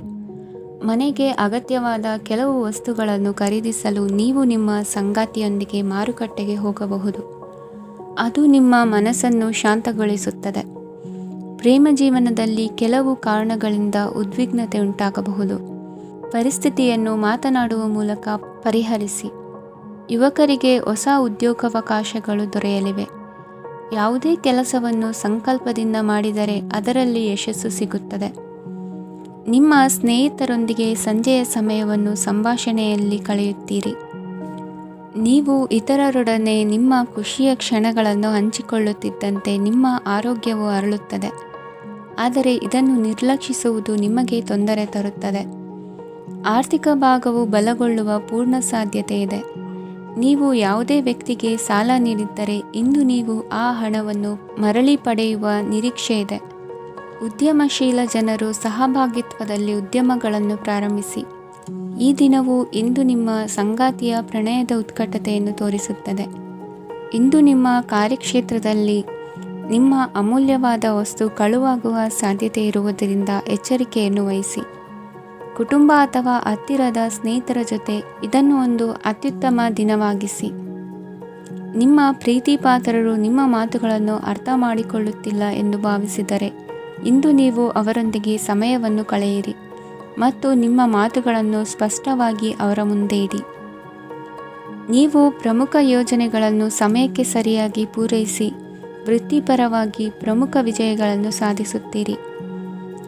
ಮನೆಗೆ ಅಗತ್ಯವಾದ ಕೆಲವು ವಸ್ತುಗಳನ್ನು ಖರೀದಿಸಲು ನೀವು ನಿಮ್ಮ ಸಂಗಾತಿಯೊಂದಿಗೆ ಮಾರುಕಟ್ಟೆಗೆ ಹೋಗಬಹುದು. ಅದು ನಿಮ್ಮ ಮನಸ್ಸನ್ನು ಶಾಂತಗೊಳಿಸುತ್ತದೆ. ಪ್ರೇಮ ಜೀವನದಲ್ಲಿ ಕೆಲವು ಕಾರಣಗಳಿಂದ ಉದ್ವಿಗ್ನತೆ ಉಂಟಾಗಬಹುದು. ಪರಿಸ್ಥಿತಿಯನ್ನು ಮಾತನಾಡುವ ಮೂಲಕ ಪರಿಹರಿಸಿ. ಯುವಕರಿಗೆ ಹೊಸ ಉದ್ಯೋಗಾವಕಾಶಗಳು ದೊರೆಯಲಿವೆ. ಯಾವುದೇ ಕೆಲಸವನ್ನು ಸಂಕಲ್ಪದಿಂದ ಮಾಡಿದರೆ ಅದರಲ್ಲಿ ಯಶಸ್ಸು ಸಿಗುತ್ತದೆ. ನಿಮ್ಮ ಸ್ನೇಹಿತರೊಂದಿಗೆ ಸಂಜೆಯ ಸಮಯವನ್ನು ಸಂಭಾಷಣೆಯಲ್ಲಿ ಕಳೆಯುತ್ತೀರಿ. ನೀವು ಇತರರೊಡನೆ ನಿಮ್ಮ ಖುಷಿಯ ಕ್ಷಣಗಳನ್ನು ಹಂಚಿಕೊಳ್ಳುತ್ತಿದ್ದಂತೆ ನಿಮ್ಮ ಆರೋಗ್ಯವು ಅರಳುತ್ತದೆ. ಆದರೆ ಇದನ್ನು ನಿರ್ಲಕ್ಷಿಸುವುದು ನಿಮಗೆ ತೊಂದರೆ ತರುತ್ತದೆ. ಆರ್ಥಿಕ ಭಾಗವು ಬಲಗೊಳ್ಳುವ ಪೂರ್ಣ ಸಾಧ್ಯತೆ ಇದೆ. ನೀವು ಯಾವುದೇ ವ್ಯಕ್ತಿಗೆ ಸಾಲ ನೀಡಿದ್ದರೆ ಇಂದು ನೀವು ಆ ಹಣವನ್ನು ಮರಳಿ ಪಡೆಯುವ ನಿರೀಕ್ಷೆ ಇದೆ. ಉದ್ಯಮಶೀಲ ಜನರು ಸಹಭಾಗಿತ್ವದಲ್ಲಿ ಉದ್ಯಮಗಳನ್ನು ಪ್ರಾರಂಭಿಸಿ. ಈ ದಿನವು ಇಂದು ನಿಮ್ಮ ಸಂಗಾತಿಯ ಪ್ರಣಯದ ಉತ್ಕಟತೆಯನ್ನು ತೋರಿಸುತ್ತದೆ. ಇಂದು ನಿಮ್ಮ ಕಾರ್ಯಕ್ಷೇತ್ರದಲ್ಲಿ ನಿಮ್ಮ ಅಮೂಲ್ಯವಾದ ವಸ್ತು ಕಳುವಾಗುವ ಸಾಧ್ಯತೆ ಇರುವುದರಿಂದ ಎಚ್ಚರಿಕೆಯನ್ನು ವಹಿಸಿ. ಕುಟುಂಬ ಅಥವಾ ಹತ್ತಿರದ ಸ್ನೇಹಿತರ ಜೊತೆ ಇದನ್ನು ಒಂದು ಅತ್ಯುತ್ತಮ ದಿನವಾಗಿಸಿ. ನಿಮ್ಮ ಪ್ರೀತಿ ಪಾತ್ರರು ನಿಮ್ಮ ಮಾತುಗಳನ್ನು ಅರ್ಥ ಮಾಡಿಕೊಳ್ಳುತ್ತಿಲ್ಲ ಎಂದು ಭಾವಿಸಿದರೆ ಇಂದು ನೀವು ಅವರೊಂದಿಗೆ ಸಮಯವನ್ನು ಕಳೆಯಿರಿ ಮತ್ತು ನಿಮ್ಮ ಮಾತುಗಳನ್ನು ಸ್ಪಷ್ಟವಾಗಿ ಅವರ ಮುಂದೆ ಇಡಿ. ನೀವು ಪ್ರಮುಖ ಯೋಜನೆಗಳನ್ನು ಸಮಯಕ್ಕೆ ಸರಿಯಾಗಿ ಪೂರೈಸಿ ವೃತ್ತಿಪರವಾಗಿ ಪ್ರಮುಖ ವಿಜಯಗಳನ್ನು ಸಾಧಿಸುತ್ತೀರಿ.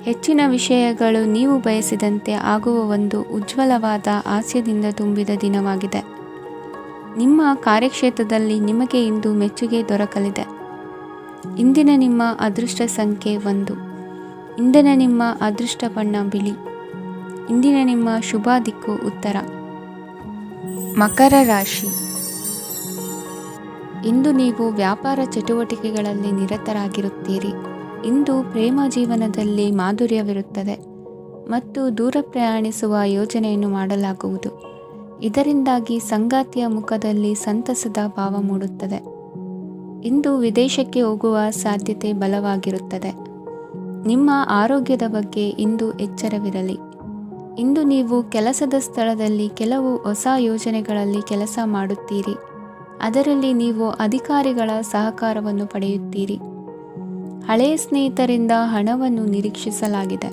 ಹೆಚ್ಚಿನ ವಿಷಯಗಳು ನೀವು ಬಯಸಿದಂತೆ ಆಗುವ ಒಂದು ಉಜ್ವಲವಾದ ಹಾಸ್ಯದಿಂದ ತುಂಬಿದ ದಿನವಾಗಿದೆ. ನಿಮ್ಮ ಕಾರ್ಯಕ್ಷೇತ್ರದಲ್ಲಿ ನಿಮಗೆ ಇಂದು ಮೆಚ್ಚುಗೆ ದೊರಕಲಿದೆ. ಇಂದಿನ ನಿಮ್ಮ ಅದೃಷ್ಟ ಸಂಖ್ಯೆ 1. ಇಂದಿನ ನಿಮ್ಮ ಅದೃಷ್ಟ ಬಣ್ಣ ಬಿಳಿ. ಇಂದಿನ ನಿಮ್ಮ ಶುಭ ದಿಕ್ಕು ಉತ್ತರ. ಮಕರ ರಾಶಿ. ಇಂದು ನೀವು ವ್ಯಾಪಾರ ಚಟುವಟಿಕೆಗಳಲ್ಲಿ ನಿರತರಾಗಿರುತ್ತೀರಿ. ಇಂದು ಪ್ರೇಮ ಜೀವನದಲ್ಲಿ ಮಾಧುರ್ಯವಿರುತ್ತದೆ ಮತ್ತು ದೂರ ಪ್ರಯಾಣಿಸುವ ಯೋಜನೆಯನ್ನು ಮಾಡಲಾಗುವುದು. ಇದರಿಂದಾಗಿ ಸಂಗಾತಿಯ ಮುಖದಲ್ಲಿ ಸಂತಸದ ಭಾವ ಮೂಡುತ್ತದೆ. ಇಂದು ವಿದೇಶಕ್ಕೆ ಹೋಗುವ ಸಾಧ್ಯತೆ ಬಲವಾಗಿರುತ್ತದೆ. ನಿಮ್ಮ ಆರೋಗ್ಯದ ಬಗ್ಗೆ ಇಂದು ಎಚ್ಚರವಿರಲಿ. ಇಂದು ನೀವು ಕೆಲಸದ ಸ್ಥಳದಲ್ಲಿ ಕೆಲವು ಹೊಸ ಯೋಜನೆಗಳಲ್ಲಿ ಕೆಲಸ ಮಾಡುತ್ತೀರಿ. ಅದರಲ್ಲಿ ನೀವು ಅಧಿಕಾರಿಗಳ ಸಹಕಾರವನ್ನು ಪಡೆಯುತ್ತೀರಿ. ಹಳೆಯ ಸ್ನೇಹಿತರಿಂದ ಹಣವನ್ನು ನಿರೀಕ್ಷಿಸಲಾಗಿದೆ.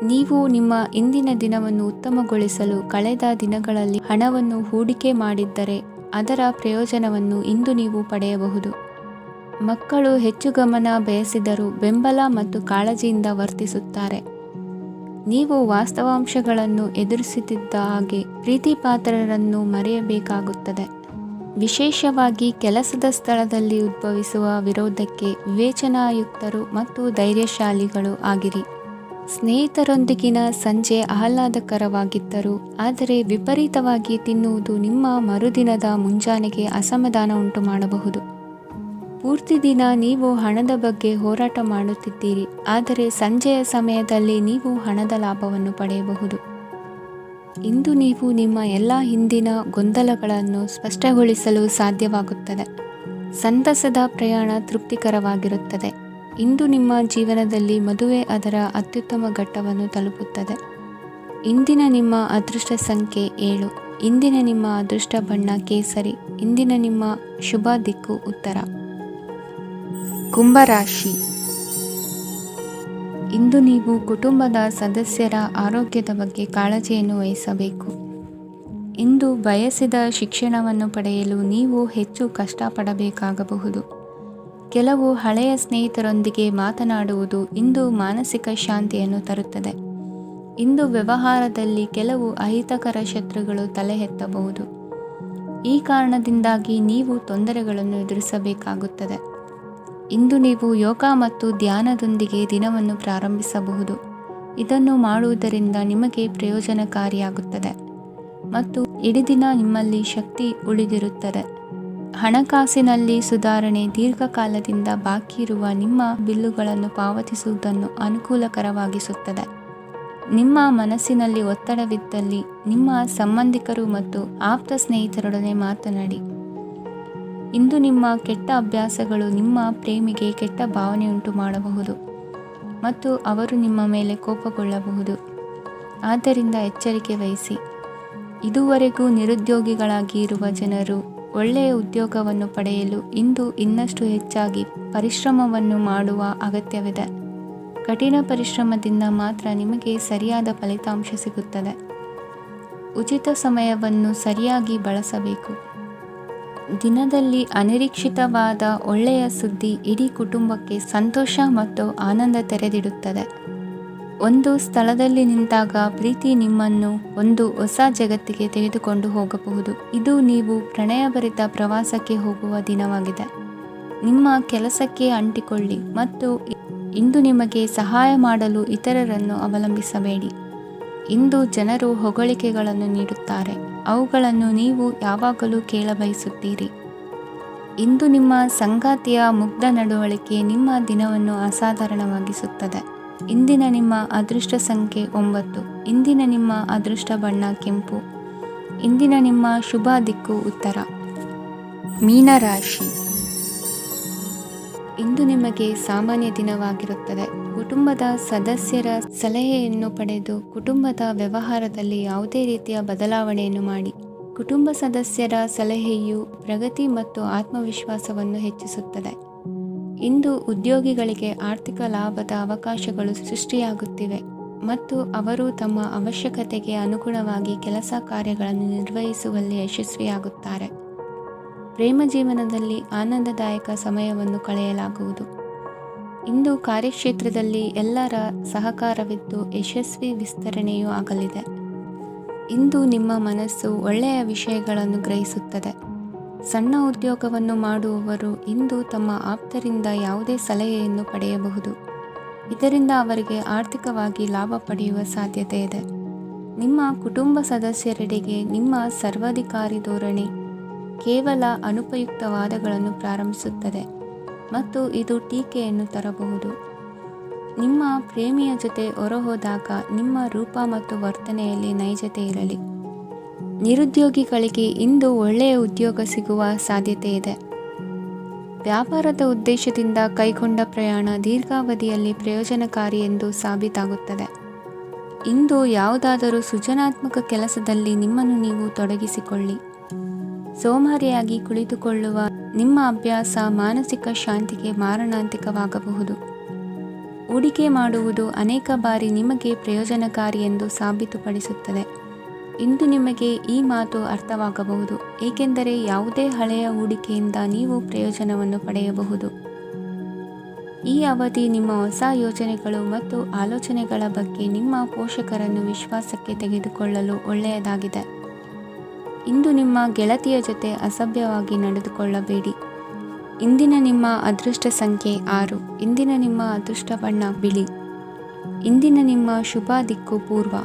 ನೀವು ನಿಮ್ಮ ಇಂದಿನ ದಿನವನ್ನು ಉತ್ತಮಗೊಳಿಸಲು ಕಳೆದ ದಿನಗಳಲ್ಲಿ ಹಣವನ್ನು ಹೂಡಿಕೆ ಮಾಡಿದ್ದರೆ ಅದರ ಪ್ರಯೋಜನವನ್ನು ಇಂದು ನೀವು ಪಡೆಯಬಹುದು. ಮಕ್ಕಳು ಹೆಚ್ಚು ಗಮನ ಬಯಸಿದರೂ ಬೆಂಬಲ ಮತ್ತು ಕಾಳಜಿಯಿಂದ ವರ್ತಿಸುತ್ತಾರೆ. ನೀವು ವಾಸ್ತವಾಂಶಗಳನ್ನು ಎದುರಿಸುತ್ತಿದ್ದ ಹಾಗೆ ಪ್ರೀತಿಪಾತ್ರರನ್ನು ಮರೆಯಬೇಕಾಗುತ್ತದೆ. ವಿಶೇಷವಾಗಿ ಕೆಲಸದ ಸ್ಥಳದಲ್ಲಿ ಉದ್ಭವಿಸುವ ವಿರೋಧಕ್ಕೆ ವಿವೇಚನಾಯುಕ್ತರು ಮತ್ತು ಧೈರ್ಯಶಾಲಿಗಳು ಆಗಿರಿ. ಸ್ನೇಹಿತರೊಂದಿಗಿನ ಸಂಜೆ ಆಹ್ಲಾದಕರವಾಗಿದ್ದರೂ ಆದರೆ ವಿಪರೀತವಾಗಿ ತಿನ್ನುವುದು ನಿಮ್ಮ ಮರುದಿನದ ಮುಂಜಾನೆಗೆ ಅಸಮಾಧಾನ ಉಂಟು ಮಾಡಬಹುದು. ಪೂರ್ತಿ ದಿನ ನೀವು ಹಣದ ಬಗ್ಗೆ ಹೋರಾಟ ಮಾಡುತ್ತಿದ್ದೀರಿ, ಆದರೆ ಸಂಜೆಯ ಸಮಯದಲ್ಲಿ ನೀವು ಹಣದ ಲಾಭವನ್ನು ಪಡೆಯಬಹುದು. ಇಂದು ನೀವು ನಿಮ್ಮ ಎಲ್ಲ ಹಿಂದಿನ ಗೊಂದಲಗಳನ್ನು ಸ್ಪಷ್ಟಗೊಳಿಸಲು ಸಾಧ್ಯವಾಗುತ್ತದೆ. ಸಂತಸದ ಪ್ರಯಾಣ ತೃಪ್ತಿಕರವಾಗಿರುತ್ತದೆ. ಇಂದು ನಿಮ್ಮ ಜೀವನದಲ್ಲಿ ಮದುವೆ ಅದರ ಅತ್ಯುತ್ತಮ ಘಟ್ಟವನ್ನು ತಲುಪುತ್ತದೆ. ಇಂದಿನ ನಿಮ್ಮ ಅದೃಷ್ಟ ಸಂಖ್ಯೆ 7. ಇಂದಿನ ನಿಮ್ಮ ಅದೃಷ್ಟ ಬಣ್ಣ ಕೇಸರಿ. ಇಂದಿನ ನಿಮ್ಮ ಶುಭ ದಿಕ್ಕು ಉತ್ತರ. ಕುಂಭರಾಶಿ. ಇಂದು ನೀವು ಕುಟುಂಬದ ಸದಸ್ಯರ ಆರೋಗ್ಯದ ಬಗ್ಗೆ ಕಾಳಜಿಯನ್ನು ವಹಿಸಬೇಕು. ಇಂದು ಬಯಸಿದ ಶಿಕ್ಷಣವನ್ನು ಪಡೆಯಲು ನೀವು ಹೆಚ್ಚು ಕಷ್ಟಪಡಬೇಕಾಗಬಹುದು. ಕೆಲವು ಹಳೆಯ ಸ್ನೇಹಿತರೊಂದಿಗೆ ಮಾತನಾಡುವುದು ಇಂದು ಮಾನಸಿಕ ಶಾಂತಿಯನ್ನು ತರುತ್ತದೆ. ಇಂದು ವ್ಯವಹಾರದಲ್ಲಿ ಕೆಲವು ಅಹಿತಕರ ಶತ್ರುಗಳು ತಲೆ ಎತ್ತಬಹುದು. ಈ ಕಾರಣದಿಂದಾಗಿ ನೀವು ತೊಂದರೆಗಳನ್ನು ಎದುರಿಸಬೇಕಾಗುತ್ತದೆ. ಇಂದು ನೀವು ಯೋಗ ಮತ್ತು ಧ್ಯಾನದೊಂದಿಗೆ ದಿನವನ್ನು ಪ್ರಾರಂಭಿಸಬಹುದು. ಇದನ್ನು ಮಾಡುವುದರಿಂದ ನಿಮಗೆ ಪ್ರಯೋಜನಕಾರಿಯಾಗುತ್ತದೆ ಮತ್ತು ಇಡೀ ದಿನ ನಿಮ್ಮಲ್ಲಿ ಶಕ್ತಿ ಉಳಿದಿರುತ್ತದೆ. ಹಣಕಾಸಿನಲ್ಲಿ ಸುಧಾರಣೆ. ದೀರ್ಘಕಾಲದಿಂದ ಬಾಕಿ ಇರುವ ನಿಮ್ಮ ಬಿಲ್ಲುಗಳನ್ನು ಪಾವತಿಸುವುದನ್ನು ಅನುಕೂಲಕರವಾಗಿಸುತ್ತದೆ. ನಿಮ್ಮ ಮನಸ್ಸಿನಲ್ಲಿ ಒತ್ತಡವಿದ್ದಲ್ಲಿ ನಿಮ್ಮ ಸಂಬಂಧಿಕರು ಮತ್ತು ಆಪ್ತ ಸ್ನೇಹಿತರೊಡನೆ ಮಾತನಾಡಿ. ಇಂದು ನಿಮ್ಮ ಕೆಟ್ಟ ಅಭ್ಯಾಸಗಳು ನಿಮ್ಮ ಪ್ರೇಮಿಗೆ ಕೆಟ್ಟ ಭಾವನೆಯುಂಟು ಮಾಡಬಹುದು ಮತ್ತು ಅವರು ನಿಮ್ಮ ಮೇಲೆ ಕೋಪಗೊಳ್ಳಬಹುದು. ಆದ್ದರಿಂದ ಎಚ್ಚರಿಕೆ ವಹಿಸಿ. ಇದುವರೆಗೂ ನಿರುದ್ಯೋಗಿಗಳಾಗಿ ಇರುವ ಜನರು ಒಳ್ಳೆಯ ಉದ್ಯೋಗವನ್ನು ಪಡೆಯಲು ಇಂದು ಇನ್ನಷ್ಟು ಹೆಚ್ಚಾಗಿ ಪರಿಶ್ರಮವನ್ನು ಮಾಡುವ ಅಗತ್ಯವಿದೆ. ಕಠಿಣ ಪರಿಶ್ರಮದಿಂದ ಮಾತ್ರ ನಿಮಗೆ ಸರಿಯಾದ ಫಲಿತಾಂಶ ಸಿಗುತ್ತದೆ. ಉಚಿತ ಸಮಯವನ್ನು ಸರಿಯಾಗಿ ಬಳಸಬೇಕು. ದಿನದಲ್ಲಿ ಅನಿರೀಕ್ಷಿತವಾದ ಒಳ್ಳೆಯ ಸುದ್ದಿ ಇಡೀ ಕುಟುಂಬಕ್ಕೆ ಸಂತೋಷ ಮತ್ತು ಆನಂದ ತೆರೆದಿಡುತ್ತದೆ. ಒಂದು ಸ್ಥಳದಲ್ಲಿ ನಿಂತಾಗ ಪ್ರೀತಿ ನಿಮ್ಮನ್ನು ಒಂದು ಹೊಸ ಜಗತ್ತಿಗೆ ತೆಗೆದುಕೊಂಡು ಹೋಗಬಹುದು. ಇದು ನೀವು ಪ್ರಣಯಭರಿತ ಪ್ರವಾಸಕ್ಕೆ ಹೋಗುವ ದಿನವಾಗಿದೆ. ನಿಮ್ಮ ಕೆಲಸಕ್ಕೆ ಅಂಟಿಕೊಳ್ಳಿ ಮತ್ತು ಇಂದು ನಿಮಗೆ ಸಹಾಯ ಮಾಡಲು ಇತರರನ್ನು ಅವಲಂಬಿಸಬೇಡಿ. ಇಂದು ಜನರು ಹೊಗಳಿಕೆಗಳನ್ನು ನೀಡುತ್ತಾರೆ. ಅವುಗಳನ್ನು ನೀವು ಯಾವಾಗಲೂ ಕೇಳಬಯಸುತ್ತೀರಿ. ಇಂದು ನಿಮ್ಮ ಸಂಗಾತಿಯ ಮುಗ್ಧ ನಡವಳಿಕೆ ನಿಮ್ಮ ದಿನವನ್ನು ಅಸಾಧಾರಣವಾಗಿಸುತ್ತದೆ. ಇಂದಿನ ನಿಮ್ಮ ಅದೃಷ್ಟ ಸಂಖ್ಯೆ 9. ಇಂದಿನ ನಿಮ್ಮ ಅದೃಷ್ಟ ಬಣ್ಣ ಕೆಂಪು. ಇಂದಿನ ನಿಮ್ಮ ಶುಭ ದಿಕ್ಕು ಉತ್ತರ. ಮೀನರಾಶಿ. ಇಂದು ನಿಮಗೆ ಸಾಮಾನ್ಯ ದಿನವಾಗಿರುತ್ತದೆ. ಕುಟುಂಬದ ಸದಸ್ಯರ ಸಲಹೆಯನ್ನು ಪಡೆದು ಕುಟುಂಬದ ವ್ಯವಹಾರದಲ್ಲಿ ಯಾವುದೇ ರೀತಿಯ ಬದಲಾವಣೆಯನ್ನು ಮಾಡಿ. ಕುಟುಂಬ ಸದಸ್ಯರ ಸಲಹೆಯು ಪ್ರಗತಿ ಮತ್ತು ಆತ್ಮವಿಶ್ವಾಸವನ್ನು ಹೆಚ್ಚಿಸುತ್ತದೆ. ಇಂದು ಉದ್ಯೋಗಿಗಳಿಗೆ ಆರ್ಥಿಕ ಲಾಭದ ಅವಕಾಶಗಳು ಸೃಷ್ಟಿಯಾಗುತ್ತಿವೆ ಮತ್ತು ಅವರು ತಮ್ಮ ಅವಶ್ಯಕತೆಗೆ ಅನುಗುಣವಾಗಿ ಕೆಲಸ ಕಾರ್ಯಗಳನ್ನು ನಿರ್ವಹಿಸುವಲ್ಲಿ ಯಶಸ್ವಿಯಾಗುತ್ತಾರೆ. ಪ್ರೇಮ ಜೀವನದಲ್ಲಿ ಆನಂದದಾಯಕ ಸಮಯವನ್ನು ಕಳೆಯಲಾಗುವುದು. ಇಂದು ಕಾರ್ಯಕ್ಷೇತ್ರದಲ್ಲಿ ಎಲ್ಲರ ಸಹಕಾರವಿದ್ದು ಯಶಸ್ವಿ ವಿಸ್ತರಣೆಯೂ ಆಗಲಿದೆ. ಇಂದು ನಿಮ್ಮ ಮನಸ್ಸು ಒಳ್ಳೆಯ ವಿಷಯಗಳನ್ನು ಗ್ರಹಿಸುತ್ತದೆ. ಸಣ್ಣ ಉದ್ಯೋಗವನ್ನು ಮಾಡುವವರು ಇಂದು ತಮ್ಮ ಆಪ್ತರಿಂದ ಯಾವುದೇ ಸಲಹೆಯನ್ನು ಪಡೆಯಬಹುದು. ಇದರಿಂದ ಅವರಿಗೆ ಆರ್ಥಿಕವಾಗಿ ಲಾಭ ಪಡೆಯುವ ಸಾಧ್ಯತೆ ಇದೆ. ನಿಮ್ಮ ಕುಟುಂಬ ಸದಸ್ಯರೆಡೆಗೆ ನಿಮ್ಮ ಸರ್ವಾಧಿಕಾರಿ ಧೋರಣೆ ಕೇವಲ ಅನುಪಯುಕ್ತ ವಾದಗಳನ್ನು ಪ್ರಾರಂಭಿಸುತ್ತದೆ ಮತ್ತು ಇದು ಟೀಕೆಯನ್ನು ತರಬಹುದು. ನಿಮ್ಮ ಪ್ರೇಮಿಯ ಜೊತೆ ಹೊರಹೋದಾಗ ನಿಮ್ಮ ರೂಪ ಮತ್ತು ವರ್ತನೆಯಲ್ಲಿ ನೈಜತೆ ಇರಲಿ. ನಿರುದ್ಯೋಗಿಗಳಿಗೆ ಇಂದು ಒಳ್ಳೆಯ ಉದ್ಯೋಗ ಸಿಗುವ ಸಾಧ್ಯತೆ ಇದೆ. ವ್ಯಾಪಾರದ ಉದ್ದೇಶದಿಂದ ಕೈಗೊಂಡ ಪ್ರಯಾಣ ದೀರ್ಘಾವಧಿಯಲ್ಲಿ ಪ್ರಯೋಜನಕಾರಿ ಎಂದು ಸಾಬೀತಾಗುತ್ತದೆ. ಇಂದು ಯಾವುದಾದರೂ ಸೃಜನಾತ್ಮಕ ಕೆಲಸದಲ್ಲಿ ನಿಮ್ಮನ್ನು ನೀವು ತೊಡಗಿಸಿಕೊಳ್ಳಿ. ಸೋಮಾರಿಯಾಗಿ ಕುಳಿತುಕೊಳ್ಳುವ ನಿಮ್ಮ ಅಭ್ಯಾಸ ಮಾನಸಿಕ ಶಾಂತಿಗೆ ಮಾರಣಾಂತಿಕವಾಗಬಹುದು. ಹೂಡಿಕೆ ಮಾಡುವುದು ಅನೇಕ ಬಾರಿ ನಿಮಗೆ ಪ್ರಯೋಜನಕಾರಿ ಎಂದು ಸಾಬೀತುಪಡಿಸುತ್ತದೆ. ಇಂದು ನಿಮಗೆ ಈ ಮಾತು ಅರ್ಥವಾಗಬಹುದು, ಏಕೆಂದರೆ ಯಾವುದೇ ಹಳೆಯ ಹೂಡಿಕೆಯಿಂದ ನೀವು ಪ್ರಯೋಜನವನ್ನು ಪಡೆಯಬಹುದು. ಈ ಅವಧಿ ನಿಮ್ಮ ಹೊಸ ಯೋಜನೆಗಳು ಮತ್ತು ಆಲೋಚನೆಗಳ ಬಗ್ಗೆ ನಿಮ್ಮ ಪೋಷಕರನ್ನು ವಿಶ್ವಾಸಕ್ಕೆ ತೆಗೆದುಕೊಳ್ಳಲು ಒಳ್ಳೆಯದಾಗಿದೆ. ಇಂದು ನಿಮ್ಮ ಗೆಳತಿಯ ಜೊತೆ ಅಸಭ್ಯವಾಗಿ ನಡೆದುಕೊಳ್ಳಬೇಡಿ. ಇಂದಿನ ನಿಮ್ಮ ಅದೃಷ್ಟ ಸಂಖ್ಯೆ 6. ಇಂದಿನ ನಿಮ್ಮ ಅದೃಷ್ಟ ಬಣ್ಣ ಬಿಳಿ. ಇಂದಿನ ನಿಮ್ಮ ಶುಭ ದಿಕ್ಕು ಪೂರ್ವ.